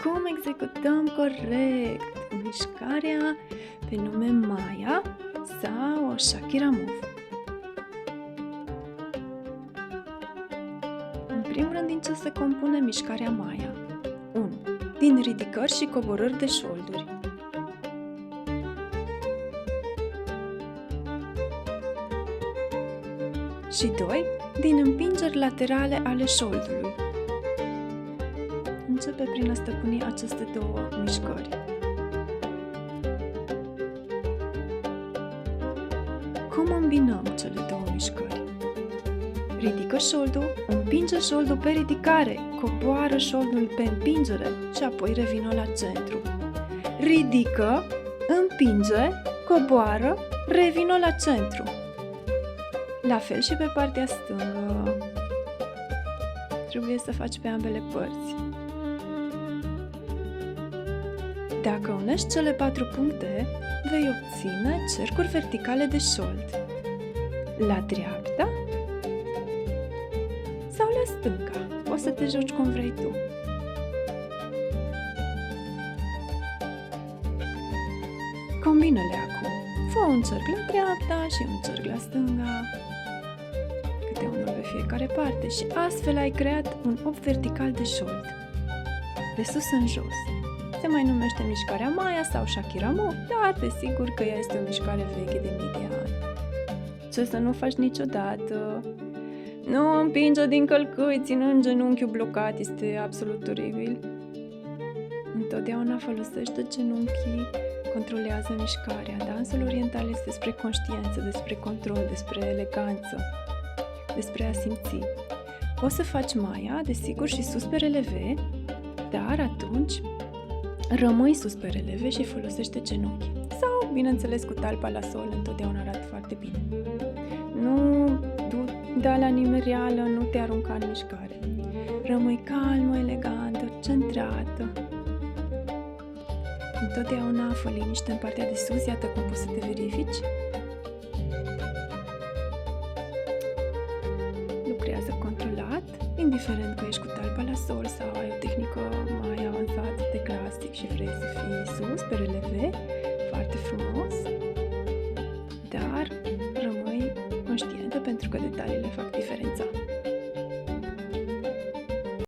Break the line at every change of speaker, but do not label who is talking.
Cum executăm corect mișcarea pe nume Maya sau Shakira Move? În primul rând, din ce se compune mișcarea Maya? 1. Din ridicări și coborâri de șolduri. Și 2. Din împingeri laterale ale șoldului. Începe prin a stăpâni aceste două mișcări. Cum îmbinăm cele două mișcări? Ridică șoldul, împinge șoldul pe ridicare, coboară șoldul pe împingere și apoi revină la centru. Ridică, împinge, coboară, revină la centru. La fel și pe partea stângă. Trebuie să faci pe ambele părți. Dacă unești cele 4 puncte, vei obține cercuri verticale de șold. La dreapta sau la stânga. Poți să te joci cum vrei tu. Combină-le acum. Fă un cerc la dreapta și un cerc la stânga, câte unul pe fiecare parte, și astfel ai creat un opt vertical de șold, de sus în jos. Se mai numește mișcarea Maya sau Shakira Move, dar desigur că ea este o mișcare veche de mii de ani. Ce să nu faci niciodată? Nu împinge din călcâi ținând genunchiul blocat, este absolut oribil. Întotdeauna folosește genunchii, controlează mișcarea. Dansul oriental este despre conștiință, despre control, despre eleganță, despre a simți. Poți să faci Maya, desigur, și sus pe releve, dar atunci rămâi sus pe releve și folosește genunchi. Sau, bineînțeles, cu talpa la sol, întotdeauna arată foarte bine. Nu da la nimereală, nu te arunca în mișcare. Rămâi calmă, elegantă, centrată. Întotdeauna fă liniște în partea de sus, iată cum poți să te verifici. Lucrează controlat, indiferent că ești cu talpa la sol sau ai o tehnică mai avansată de clasic și vrei să fii sus pe releve,